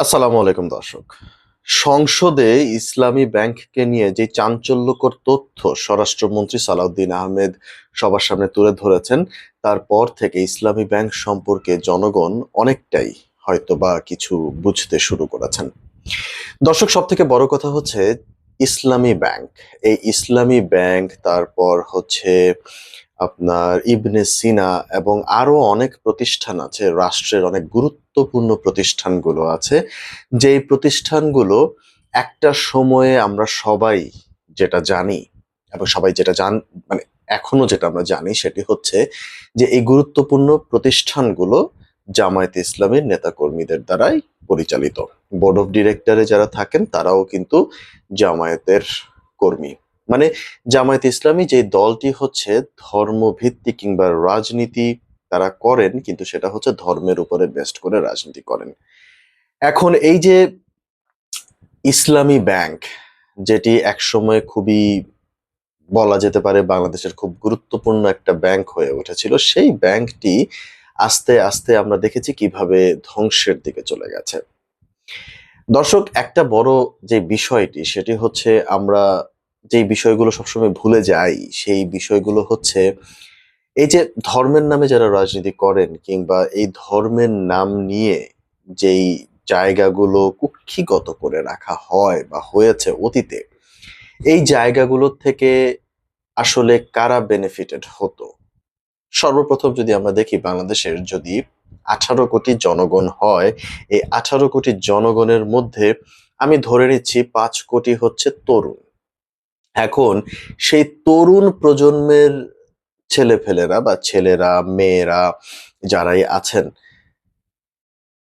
আসসালামু আলাইকুম দর্শক। সংসদে ইসলামী ব্যাংককে নিয়ে যে চাঞ্চল্যকর তথ্য স্বরাষ্ট্রমন্ত্রী সালাউদ্দিন আহমেদ সবার সামনে তুলে ধরেছেন, তারপর থেকে ইসলামী ব্যাংক সম্পর্কে জনগণ অনেকটাই হয়তোবা কিছু বুঝতে শুরু করেছেন। দর্শক, সবথেকে বড় কথা হচ্ছে ইসলামী ব্যাংক। এই ইসলামী ব্যাংক, তারপর হচ্ছে আপনার ইবনে সিনা এবং আরো অনেক প্রতিষ্ঠান আছে, রাষ্ট্রের অনেক গুরুত্বপূর্ণ প্রতিষ্ঠানগুলো আছে, যেই প্রতিষ্ঠানগুলো একটা সময়ে আমরা সবাই যেটা জানি এবং সবাই যেটা মানে এখনো যেটা আমরা জানি সেটি হচ্ছে যে এই গুরুত্বপূর্ণ প্রতিষ্ঠানগুলো জামায়াতে ইসলামীর নেতাকর্মীদের দ্বারাই পরিচালিত। বোর্ড অফ ডিরেক্টরে যারা থাকেন তারাও কিন্তু জামায়াতের কর্মী। মানে জামায়াতে ইসলামী যে দলটি হচ্ছে ধর্মভিত্তিক কিংবা রাজনীতি তারা করেন, কিন্তু সেটা হচ্ছে ধর্মের উপরে বেস্ট করে রাজনীতি করেন। এখন এই যে ইসলামী ব্যাংক, যেটি একসময় খুবই বলা যেতে পারে বাংলাদেশের খুব গুরুত্বপূর্ণ একটা ব্যাংক হয়ে উঠেছিল, সেই ব্যাংকটি আস্তে আস্তে আমরা দেখেছি কিভাবে ধ্বংসের দিকে চলে গেছে। দর্শক, একটা বড় যে বিষয়টি সেটি হচ্ছে আমরা যেই বিষয়গুলো সবসময় ভুলে যাই, সেই বিষয়গুলো হচ্ছে এই যে ধর্মের নামে যারা রাজনীতি করেন কিংবা এই ধর্মের নাম নিয়ে যেই জায়গাগুলো কুক্ষিগত করে রাখা হয় বা হয়েছে অতীতে, এই জায়গাগুলোর থেকে আসলে কারা বেনিফিটেড হতো। সর্বপ্রথম যদি আমরা দেখি, বাংলাদেশের যদি 18 কোটি জনগণ হয়, এই 18 কোটি জনগণের মধ্যে আমি ধরে নিচ্ছি 5 কোটি হচ্ছে তরুণ। এখন সেই তরুণ প্রজন্মের ছেলেফেলেরা বা ছেলেরা মেয়েরা যারাই আছেন,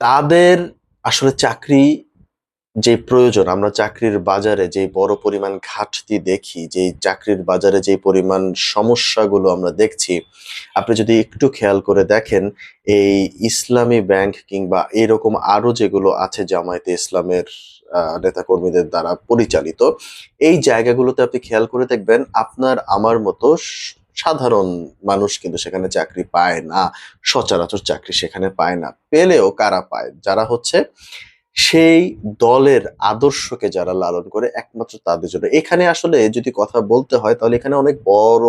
তাদের আসলে চাকরি যে প্রয়োজন, আমরা চাকরির বাজারে যে বড় পরিমাণ ঘাটতি দেখি, যে চাকরির বাজারে যে পরিমাণ সমস্যাগুলো আমরা দেখছি, আপনি যদি একটু খেয়াল করে দেখেন, এই ইসলামী ব্যাংক কিংবা এরকম আরো যেগুলো আছে জামায়াতে ইসলামের নেতাকর্মীদের দ্বারা পরিচালিত, এই জায়গাগুলোতে আপনি খেয়াল করে দেখবেন আপনার আমার মতো সাধারণ মানুষ কিন্তু সেখানে চাকরি পায় না। সচরাচর চাকরি সেখানে পায় না। পেলেও কারা পায়? যারা হচ্ছে সেই দলের আদর্শকে যারা লালন করে, একমাত্র তাদের জন্য। এখানে আসলে যদি কথা বলতে হয় তাহলে এখানে অনেক বড়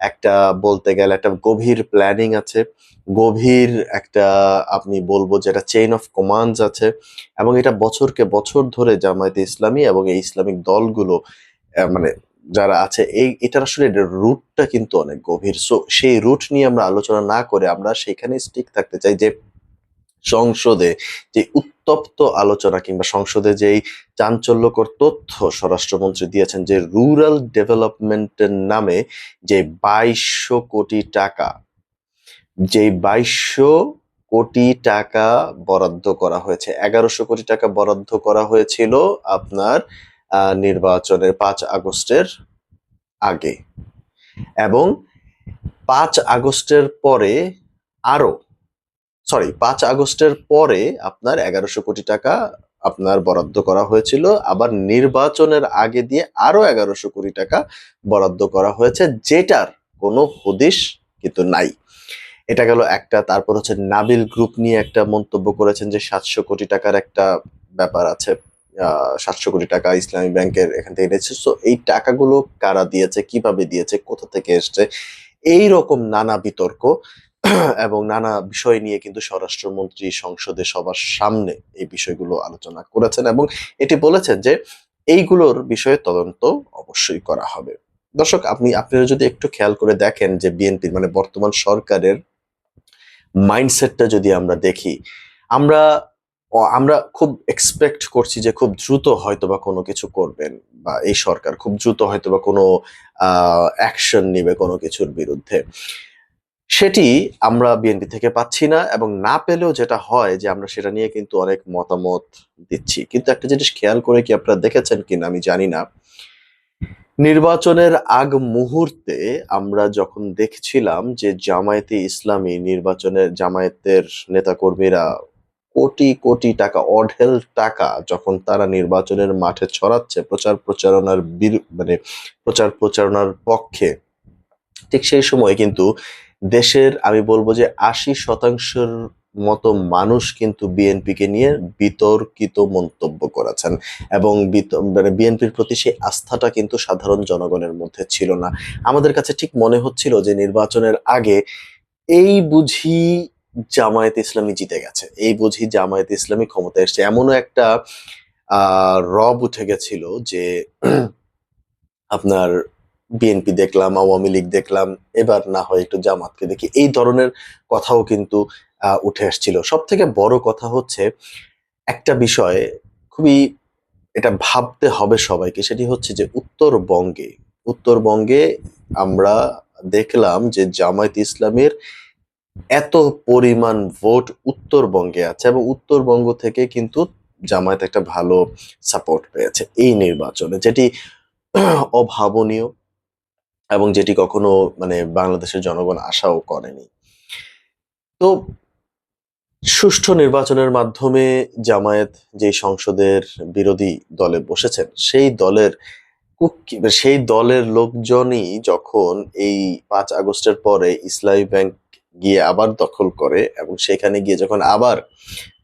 একটা, বলতে গেলে একটা গভীর প্ল্যানিং আছে। গভীর একটা, আপনি বলবো যেটা চেইন অফ কমান্ডস আছে, এবং এটা বছরকে বছর ধরে জামায়াতে ইসলামী এবং এই ইসলামিক দলগুলো মানে যারা আছে এটার আসলে রুটটা কিন্তু অনেক গভীর। সো সেই রুট নিয়ে আমরা আলোচনা না করে আমরা সেখানে স্টিক থাকতে চাই যে সংসদে যে উত্তপ্ত আলোচনা কিংবা সংসদে যেই চাঞ্চল্যকর তথ্য স্বরাষ্ট্রমন্ত্রী দিয়েছেন, যে রুরাল ডেভেলপমেন্টের নামে যে 2200 কোটি টাকা, যে 2200 কোটি টাকা বরাদ্দ করা হয়েছে, 1100 কোটি টাকা বরাদ্দ করা হয়েছিল আপনার নির্বাচনের 5 আগস্টের আগে, এবং 5 আগস্টের পরে আরো, 5 আগস্টের পরে আপনার 1100 কোটি টাকা আপনার বরাদ্দ করা হয়েছিল, আবার নির্বাচনের আগে দিয়ে আরো 1100 কোটি টাকা বরাদ্দ করা হয়েছে, যেটার কোনো হদিশ কিন্তু নাই। এটা গেল একটা। তারপর হচ্ছে নাবিল গ্রুপ নিয়ে একটা মন্তব্য করেছেন যে 700 কোটি টাকার একটা ব্যাপার আছে। 700 কোটি টাকা ইসলামী ব্যাংকের এখান থেকে নিয়েছে। সো এই টাকাগুলো কারা দিয়েছে, কিভাবে দিয়েছে, কোথা থেকে এসছে, এই রকম নানা বিতর্ক এবং নানা বিষয় নিয়ে কিন্তু স্বরাষ্ট্রমন্ত্রী সংসদে সবার সামনে এই বিষয়গুলো আলোচনা করেছেন এবং এটি বলেছেন যে এইগুলোর বিষয়ে তদন্ত অবশ্যই করা হবে। দর্শক, আপনারা যদি একটু খেয়াল করে দেখেন যে বিএনপির মানে বর্তমান সরকারের মাইন্ডসেটটা যদি আমরা দেখি, আমরা আমরা খুব এক্সপেক্ট করছি যে খুব দ্রুত হয়তোবা কোনো কিছু করবেন, বা এই সরকার খুব দ্রুত হয়তোবা কোনো অ্যাকশন নিবে কোনো কিছুর বিরুদ্ধে। সেটি আমরা বিএনপি থেকে পাচ্ছি না, এবং না পেলেও যেটা হয় যে আমরা সেটা নিয়ে কিন্তু অনেক মতামত দিচ্ছি। কিন্তু একটা জিনিস খেয়াল করে কি আপনারা দেখেছেন কিনা আমি জানি না, নির্বাচনের আগ মুহূর্তে আমরা যখন দেখছিলাম যে জামায়াতে ইসলামী নির্বাচনের, জামায়াতের নেতাকর্মীরা কোটি কোটি টাকা, অঢেল টাকা যখন তারা নির্বাচনের মাঠে ছড়াচ্ছে মানে প্রচার প্রচারণার পক্ষে, ঠিক সেই সময় কিন্তু দেশের আমি বলবো যে 80% মতো মানুষ কিন্তু বিএনপিকে নিয়ে বিতর্কিত মন্তব্য করেছেন, এবং মানে বিএনপির প্রতি সেই আস্থাটা কিন্তু সাধারণ জনগণের মধ্যে ছিল না। আমাদের কাছে ঠিক মনে হচ্ছিল যে নির্বাচনের আগে এই বুঝি জামায়াত ইসলামী জিতে গেছে, এই বুঝি জামায়াত ইসলামী ক্ষমতায় এসছে, এমনও একটা রব উঠে গেছিল যে আপনার বিএনপি দেখলাম, আওয়ামী লীগ দেখলাম, এবার না হয় একটু জামাতকে দেখি, এই ধরনের কথাও কিন্তু উঠে আসছিল। সব থেকে বড় কথা হচ্ছে একটা বিষয়, খুবই এটা ভাবতে হবে সবাইকে, সেটি হচ্ছে যে উত্তরবঙ্গে আমরা দেখলাম যে জামায়াত ইসলামের এত পরিমাণ ভোট উত্তরবঙ্গে আছে, এবং উত্তরবঙ্গ থেকে কিন্তু জামায়াত একটা ভালো সাপোর্ট পেয়েছে এই নির্বাচনে, যেটি অভাবনীয় এবং যেটি কখনো মানে বাংলাদেশের জনগণ আশাও করেনি। তো সুষ্ঠু নির্বাচনের মাধ্যমে জামায়াত যে সংসদের বিরোধী দলে বসেছেন, সেই দলের লোকজনই যখন এই 5 আগস্টের পরে ইসলামী ব্যাংক গিয়ে আবার দখল করে, এবং সেখানে গিয়ে যখন আবার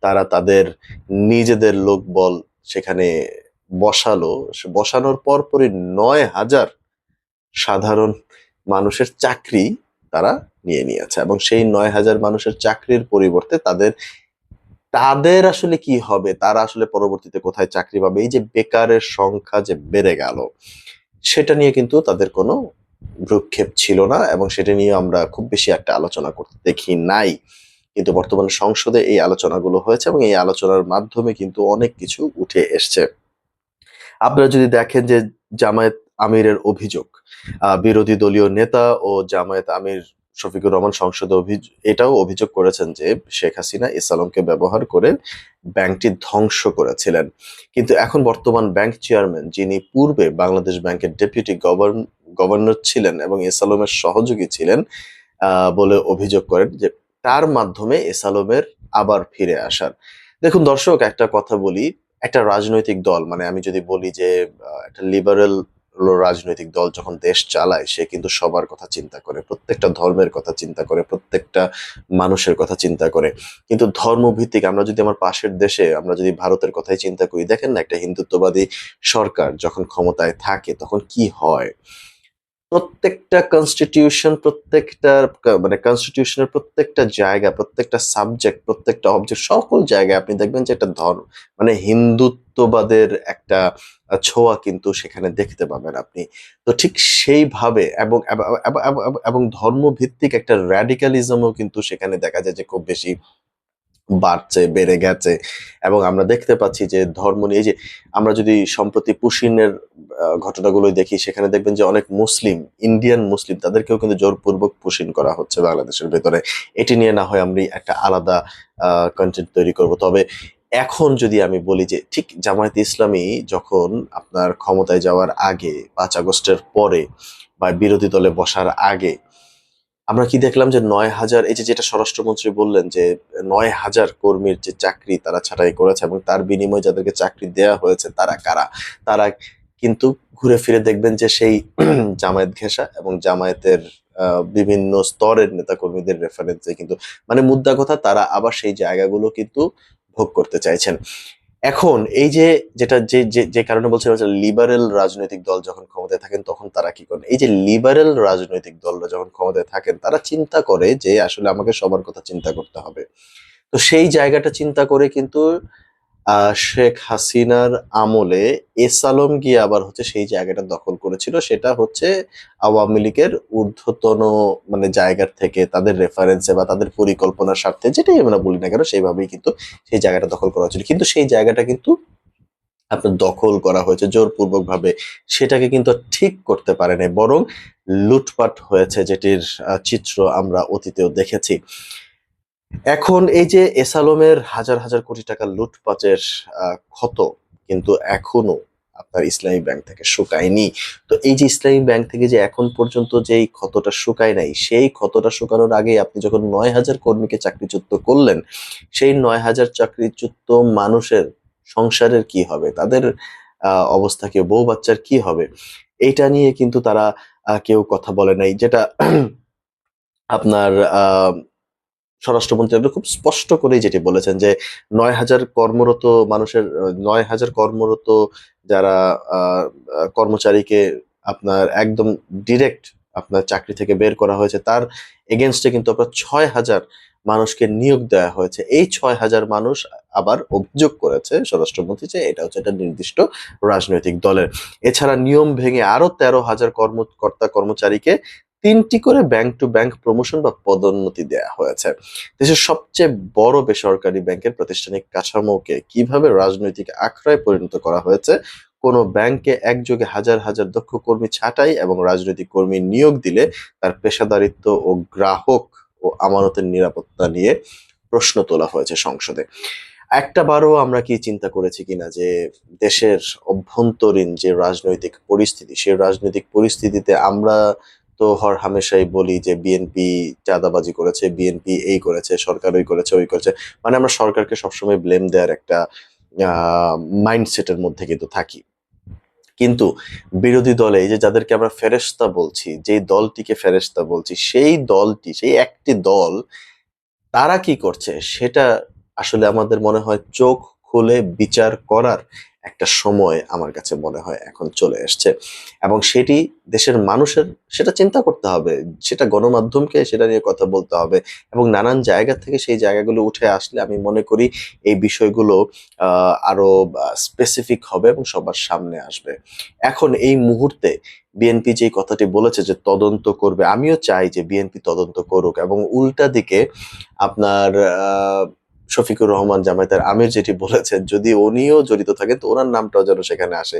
তারা তাদের নিজেদের লোকবল সেখানে বসানোর পরপরই 9,000 সাধারণ মানুষের চাকরি তারা নিয়ে নিয়েছে, এবং সেই 9,000 মানুষের চাকরির পরিবর্তে তাদের তাদের আসলে কি হবে, তারা আসলে পরবর্তীতে কোথায় চাকরি পাবে, এই যে বেকারের সংখ্যা যে বেড়ে গেল, সেটা নিয়ে কিন্তু তাদের কোনো ভ্রুক্ষেপ ছিল না, এবং সেটা নিয়ে আমরা খুব বেশি একটা আলোচনা করতে দেখি নাই। কিন্তু বর্তমানে সংসদে এই আলোচনাগুলো হয়েছে, এবং এই আলোচনার মাধ্যমে কিন্তু অনেক কিছু উঠে এসছে। আপনারা যদি দেখেন যে জামায়াত আমিরের অভিযোগ, বিরোধী দলীয় নেতা ও জামায়াত আমির শফিকুর রহমান সংসদে এটাও অভিযোগ করেছেন যে শেখ হাসিনা এস আলমকে ব্যবহার করে ব্যাংকটি ধ্বংস করেছিলেন। কিন্তু এখন বর্তমান ব্যাংক চেয়ারম্যান, যিনি পূর্বে বাংলাদেশ ব্যাংকের ডেপুটি গভর্নর ছিলেন এবং এস আলমের সহযোগী ছিলেন, বলে অভিযোগ করেন যে তার মাধ্যমে এস আলমের আবার ফিরে আসার। দেখুন দর্শক, একটা কথা বলি, একটা রাজনৈতিক দল, মানে আমি যদি বলি যে একটা লিবারেল রাজনৈতিক দল যখন দেশ চালায়, সে কিন্তু সবার কথা চিন্তা করে, প্রত্যেকটা ধর্মের কথা চিন্তা করে, প্রত্যেকটা মানুষের কথা চিন্তা করে। কিন্তু ধর্মভিত্তিক, আমরা যদি আমার পাশের দেশে, আমরা যদি ভারতের কথাই চিন্তা করি, দেখেন না একটা হিন্দুত্ববাদী সরকার যখন ক্ষমতায় থাকে তখন কি হয়। প্রত্যেকটা কনস্টিটিউশন, মানে কনস্টিটিউশনের প্রত্যেকটা জায়গা, প্রত্যেকটা সাবজেক্ট, প্রত্যেকটা অবজেক্ট, সকল জায়গায় আপনি দেখবেন যে একটা মানে হিন্দুত্ববাদের একটা ছোঁয়া কিন্তু সেখানে দেখতে পাবেন আপনি। তো ঠিক সেইভাবে, এবং ধর্মভিত্তিক একটা র্যাডিক্যালিজমও কিন্তু সেখানে দেখা যায় যে খুব বেশি বাড়ছে, বেড়ে গেছে। এবং আমরা দেখতে পাচ্ছি যে ধর্ম নিয়ে, এই যে আমরা যদি সম্প্রতি পুশিনের ঘটনাগুলোই দেখি, সেখানে দেখবেন যে অনেক মুসলিম, ইন্ডিয়ান মুসলিম, তাদেরকেও কিন্তু জোরপূর্বক পুশিন করা হচ্ছে বাংলাদেশের ভেতরে। এটি নিয়ে না হয় আমরা একটা আলাদা কন্টেন্ট তৈরি করব। তবে এখন যদি আমি বলি যে ঠিক জামায়াতে ইসলামী যখন আপনার ক্ষমতায় যাওয়ার আগে, 5 আগস্টের পরে বা বিরোধী দলে বসার আগে, আমরা কি দেখলাম যে 9,000, এই যে যেটা স্বরাষ্ট্রমন্ত্রী বললেন যে 9,000 কর্মীর যে চাকরি তারা ছাঁটাই করেছে, এবং তার বিনিময়ে যাদেরকে চাকরি দেয়া হয়েছে তারা কারা, তারা কিন্তু ঘুরে ফিরে দেখবেন যে সেই জামায়াত ঘেঁষা এবং জামায়াতের বিভিন্ন স্তরের নেতাকর্মীদের রেফারেন্সে কিন্তু, মানে মুদ্রা কথা, তারা আবার সেই জায়গাগুলো কিন্তু ভোগ করতে চাইছেন। এখন এই যে যেটা যে যে যে কারণে বলছিলাম যে লিবারেল রাজনৈতিক দল যখন ক্ষমতায় থাকেন তখন তারা কি করেন, এই যে লিবারেল রাজনৈতিক দলরা যখন ক্ষমতায় থাকেন তারা চিন্তা করে যে আসলে আমাকে সবার কথা চিন্তা করতে হবে। তো সেই জায়গাটা চিন্তা করে কিন্তু শেখ হাসিনার আমলে এস আলম গিয়ে আবার হচ্ছে সেই জায়গাটা দখল করেছিল, সেটা হচ্ছে আওয়ামী লীগের ঊর্ধ্বতন মানে জায়গার থেকে তাদের রেফারেন্সে বা তাদের পরিকল্পনার স্বার্থে, যেটাই আমরা বলি না কেন, সেইভাবেই কিন্তু সেই জায়গাটা দখল করা হয়েছিল। কিন্তু সেই জায়গাটা কিন্তু আপনার দখল করা হয়েছে জোরপূর্বক ভাবে, সেটাকে কিন্তু আর ঠিক করতে পারে নাই, বরং লুটপাট হয়েছে, যেটির চিত্র আমরা অতীতেও দেখেছি। এখন এই যে এস আলমের হাজার হাজার কোটি টাকা লুটপাটের ক্ষত কিন্তু এখনো আপনার ইসলামী ব্যাংক থেকে শুকায়নি। তো এই যে ইসলামী ব্যাংক থেকে যে এখন পর্যন্ত যেই ক্ষতটা শুকায় নাই, সেই ক্ষতটা শুকানোর আগে আপনি যখন 9,000 কর্মীকে চাকরিচ্যুত করলেন, সেই 9,000 চাকরিচ্যুত মানুষের সংসারের কি হবে, তাদের অবস্থা, কি বউ বাচ্চার কি হবে, এইটা নিয়ে কিন্তু তারা কেউ কথা বলে নাই। যেটা আপনার স্বরাষ্ট্রমন্ত্রী আপনি খুব স্পষ্ট করেই যেটি বলেছেন যে ৯,০০০ কর্মরত মানুষের ৯,০০০ কর্মরত যারা কর্মচারীকে আপনার একদম ডিরেক্ট আপনার চাকরি থেকে বের করা হয়েছে, তার এগেনস্টে কিন্তু আপনার ৬,০০০ মানুষকে নিয়োগ দেওয়া হয়েছে। এই ৬,০০০ মানুষ আবার অভিযোগ করেছে স্বরাষ্ট্রমন্ত্রী যে এটা হচ্ছে একটা নির্দিষ্ট রাজনৈতিক দলের। এছাড়া নিয়ম ভেঙে আরো ১৩,০০০ কর্মকর্তা কর্মচারীকে ৩টি করে ব্যাংক টু ব্যাংক প্রমোশন বা পদোন্নতি দেয়া হয়েছে। দেশের সবচেয়ে বড় বেসরকারি ব্যাংকের প্রাতিষ্ঠানিক কাঠামোকে কিভাবে রাজনৈতিক আখড়ায় পরিণত করা হয়েছে, কোনো ব্যাংকে একযোগে হাজার হাজার দক্ষ কর্মী ছাঁটাই এবং রাজনৈতিক কর্মী নিয়োগ দিলে তার পেশাদারিত্ব ও গ্রাহক ও আমানতের নিরাপত্তা নিয়ে প্রশ্ন তোলা হয়েছে সংসদে। একটাবারও আমরা কি চিন্তা করেছি কিনা যে দেশের অভ্যন্তরীণ যে রাজনৈতিক পরিস্থিতি, সেই রাজনৈতিক পরিস্থিতিতে আমরা তো হরহামেশাই বলি যে বিএনপি চাঁদাবাজি করেছে, বিএনপি এই করেছে, সরকার ওই করেছে, ওই করেছে। মানে আমরা সরকারকে সবসময় ব্লেম দেওয়ার একটা মাইন্ডসেটের মধ্যে কিন্তু থাকি। কিন্তু বিরোধী দলে এই যে যাদেরকে আমরা ফেরেশতা বলছি, যেই দলটিকে ফেরেশতা বলছি, সেই দলটি, সেই একটি দল তারা কি করছে সেটা আসলে আমাদের মনে হয় চোখ খুলে বিচার করার একটা সময় আমার কাছে মনে হয় এখন চলে এসছে। এবং সেটি দেশের মানুষের সেটা চিন্তা করতে হবে। সেটা গণমাধ্যমকে সেটা নিয়ে কথা বলতে হবে এবং নানান জায়গা থেকে সেই জায়গাগুলো উঠে আসলে আমি মনে করি এই বিষয়গুলো আরো স্পেসিফিক হবে এবং সবার সামনে আসবে। এখন এই মুহূর্তে বিএনপি যে কথাটি বলেছে যে তদন্ত করবে, আমিও চাই যে বিএনপি তদন্ত করুক এবং উল্টা দিকে আপনার শফিকুর রহমান জামায়াতের আমির যেটি বলেছেন, যদি উনিও জড়িত থাকেন তো ওনার নামটাও যেন সেখানে আসে।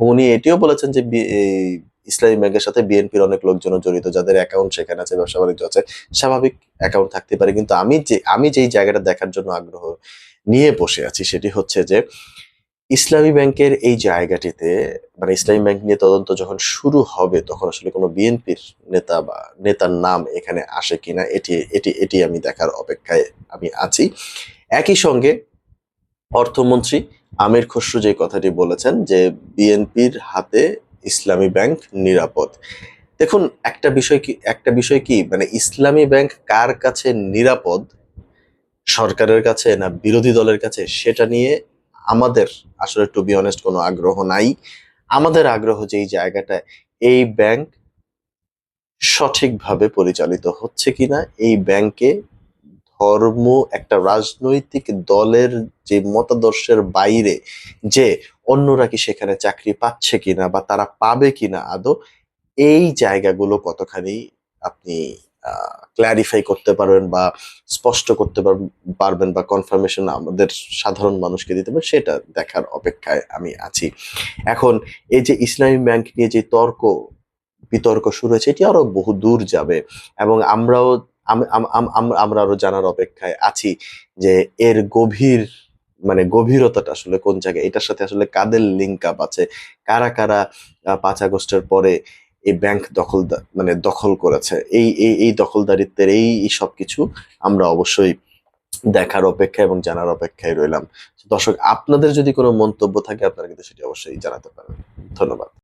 উনি এটিও বলেছেন যে এই ইসলামী ব্যাংকের সাথে বিএনপির অনেক লোকজনও জড়িত, যাদের অ্যাকাউন্ট সেখানে আছে, ব্যবসা বাণিজ্য আছে। স্বাভাবিক অ্যাকাউন্ট থাকতে পারে, কিন্তু আমি যেই জায়গাটা দেখার জন্য আগ্রহ নিয়ে বসে আছি সেটি হচ্ছে যে ইসলামী ব্যাংকের এই জায়গাটিতে, মানে ইসলামী ব্যাংক নিয়ে তদন্ত যখন শুরু হবে তখন আসলে কোনো বিএনপির নেতা বা নেতার নাম এখানে আসে কিনা এটি এটি এটি আমি দেখার অপেক্ষায় আমি আছি। একই সঙ্গে অর্থমন্ত্রী আমির খসরু যে কথাটি বলেছেন যে বিএনপির হাতে ইসলামী ব্যাংক নিরাপদ। দেখুন, একটা বিষয় কি মানে ইসলামী ব্যাংক কার কাছে নিরাপদ, সরকারের কাছে না বিরোধী দলের কাছে, সেটা নিয়ে আমাদের আসলে টু বি অনেস্ট কোনো আগ্রহ নাই। আমাদের আগ্রহ যে এই জায়গাটায় এই ব্যাংক সঠিকভাবে পরিচালিত হচ্ছে কিনা, এই ব্যাংকে ধর্ম একটা রাজনৈতিক দলের যে মতাদর্শের বাইরে যে অন্যরা কি সেখানে চাকরি পাচ্ছে কিনা বা তারা পাবে কিনা আদৌ, এই জায়গাগুলো কতখানি আপনি ক্ল্যারিফাই করতে পারবেন বা স্পষ্ট করতে পারবেন বা কনফার্মেশন আমাদের সাধারণ মানুষকে দিতে পারবেন, সেটা দেখার অপেক্ষায় আমি আছি। এখন এই যে ইসলামী ব্যাংক নিয়ে যে বিতর্ক শুরু হয়েছে, এটি আরো বহু দূর যাবে এবং আমরা আরো জানার অপেক্ষায় আছি যে এর গভীরতাটা আসলে কোন জায়গায়, এটার সাথে আসলে কাদের লিঙ্ক আপ আছে, কারা কারা ৫ আগস্টের পরে এই ব্যাংক দখল করেছে, এই দখলদারিত্বের এই সবকিছু আমরা অবশ্যই দেখার অপেক্ষা এবং জানার অপেক্ষায় রইলাম। দর্শক, আপনাদের যদি কোনো মন্তব্য থাকে আপনারা কিন্তু সেটি অবশ্যই জানাতে পারেন। ধন্যবাদ।